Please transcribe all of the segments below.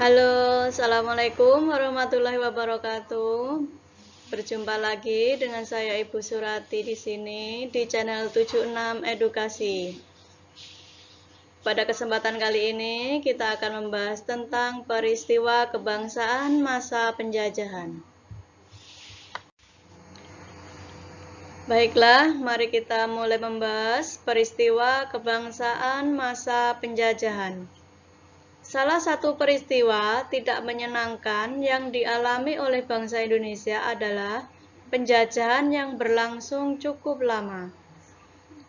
Halo, Assalamualaikum warahmatullahi wabarakatuh. Berjumpa lagi dengan saya Ibu Surati di sini di channel 76 Edukasi. Pada kesempatan kali ini kita akan membahas tentang peristiwa kebangsaan masa penjajahan. Baiklah, mari kita mulai membahas peristiwa kebangsaan masa penjajahan. Salah satu peristiwa tidak menyenangkan yang dialami oleh bangsa Indonesia adalah penjajahan yang berlangsung cukup lama.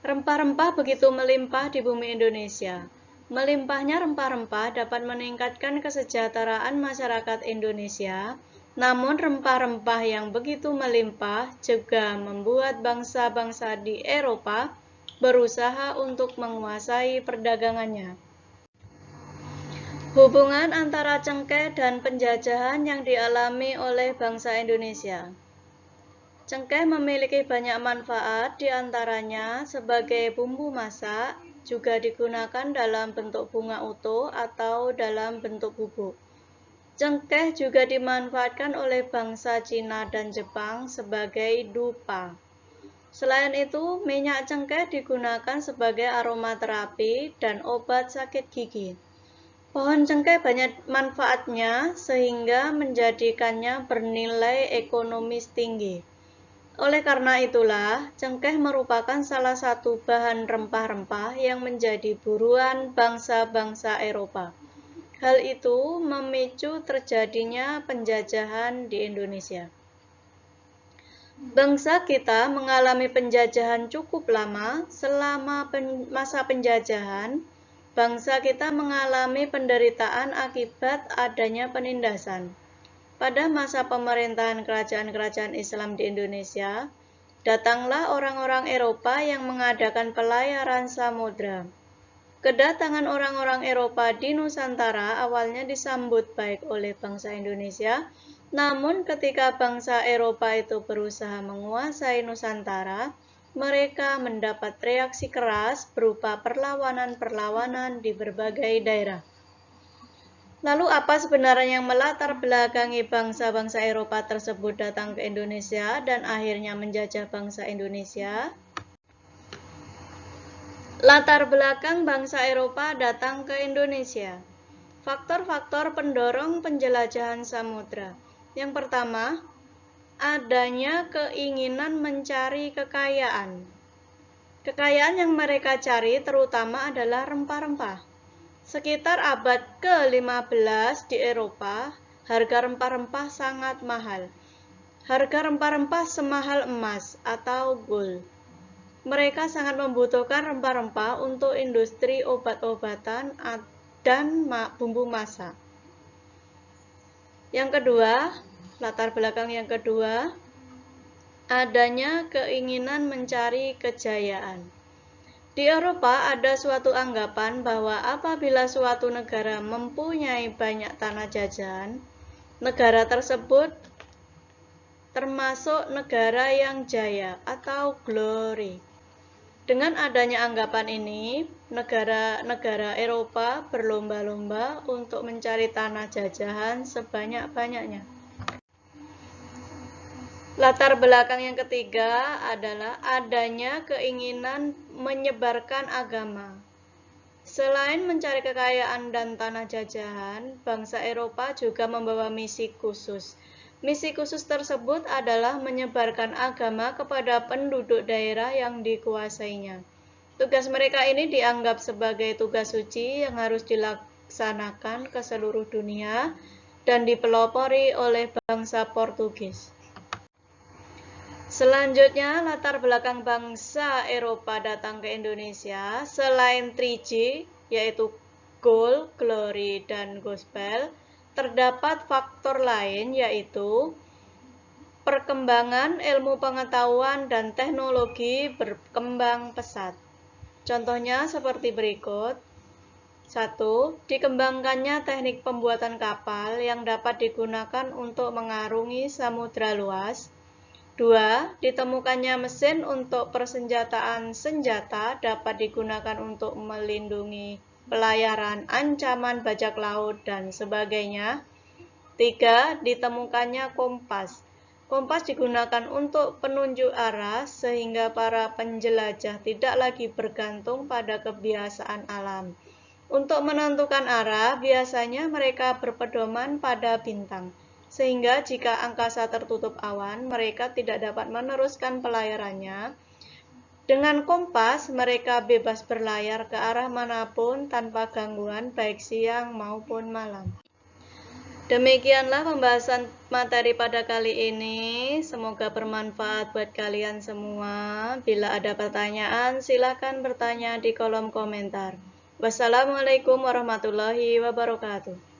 Rempah-rempah begitu melimpah di bumi Indonesia. Melimpahnya rempah-rempah dapat meningkatkan kesejahteraan masyarakat Indonesia, namun rempah-rempah yang begitu melimpah juga membuat bangsa-bangsa di Eropa berusaha untuk menguasai perdagangannya. Hubungan antara cengkeh dan penjajahan yang dialami oleh bangsa Indonesia. Cengkeh memiliki banyak manfaat, diantaranya sebagai bumbu masak, juga digunakan dalam bentuk bunga utuh atau dalam bentuk bubuk. Cengkeh juga dimanfaatkan oleh bangsa Cina dan Jepang sebagai dupa. Selain itu, minyak cengkeh digunakan sebagai aromaterapi dan obat sakit gigi. Pohon cengkeh banyak manfaatnya sehingga menjadikannya bernilai ekonomis tinggi. Oleh karena itulah, cengkeh merupakan salah satu bahan rempah-rempah yang menjadi buruan bangsa-bangsa Eropa. Hal itu memicu terjadinya penjajahan di Indonesia. Bangsa kita mengalami penjajahan cukup lama. Selama masa penjajahan, bangsa kita mengalami penderitaan akibat adanya penindasan. Pada masa pemerintahan kerajaan-kerajaan Islam di Indonesia, datanglah orang-orang Eropa yang mengadakan pelayaran samudra. Kedatangan orang-orang Eropa di Nusantara awalnya disambut baik oleh bangsa Indonesia, namun ketika bangsa Eropa itu berusaha menguasai Nusantara, mereka mendapat reaksi keras berupa perlawanan-perlawanan di berbagai daerah. Lalu apa sebenarnya yang melatar belakangi bangsa-bangsa Eropa tersebut datang ke Indonesia dan akhirnya menjajah bangsa Indonesia? Latar belakang bangsa Eropa datang ke Indonesia. Faktor-faktor pendorong penjelajahan samudra. Yang pertama, adanya keinginan mencari kekayaan. Kekayaan yang mereka cari terutama adalah rempah-rempah. Sekitar abad ke-15 di Eropa, harga rempah-rempah sangat mahal. Harga rempah-rempah semahal emas atau gold. Mereka sangat membutuhkan rempah-rempah untuk industri obat-obatan dan bumbu masak. Yang kedua, latar belakang yang kedua, adanya keinginan mencari kejayaan. Di Eropa ada suatu anggapan bahwa apabila suatu negara mempunyai banyak tanah jajahan, negara tersebut termasuk negara yang jaya atau glory. Dengan adanya anggapan ini, negara-negara Eropa berlomba-lomba untuk mencari tanah jajahan sebanyak-banyaknya. Latar belakang yang ketiga adalah adanya keinginan menyebarkan agama. Selain mencari kekayaan dan tanah jajahan, bangsa Eropa juga membawa misi khusus. Misi khusus tersebut adalah menyebarkan agama kepada penduduk daerah yang dikuasainya. Tugas mereka ini dianggap sebagai tugas suci yang harus dilaksanakan ke seluruh dunia dan dipelopori oleh bangsa Portugis. Selanjutnya, latar belakang bangsa Eropa datang ke Indonesia, selain 3G, yaitu gold, glory, dan gospel, terdapat faktor lain yaitu perkembangan ilmu pengetahuan dan teknologi berkembang pesat. Contohnya seperti berikut. 1. Dikembangkannya teknik pembuatan kapal yang dapat digunakan untuk mengarungi samudra luas. 2. Ditemukannya mesin untuk persenjataan senjata dapat digunakan untuk melindungi pelayaran, ancaman bajak laut, dan sebagainya. 3. Ditemukannya kompas. Kompas digunakan untuk penunjuk arah sehingga para penjelajah tidak lagi bergantung pada kebiasaan alam. Untuk menentukan arah, biasanya mereka berpedoman pada bintang, sehingga jika angkasa tertutup awan, mereka tidak dapat meneruskan pelayarannya. Dengan kompas, mereka bebas berlayar ke arah manapun tanpa gangguan baik siang maupun malam. Demikianlah pembahasan materi pada kali ini. Semoga bermanfaat buat kalian semua. Bila ada pertanyaan, silakan bertanya di kolom komentar. Wassalamualaikum warahmatullahi wabarakatuh.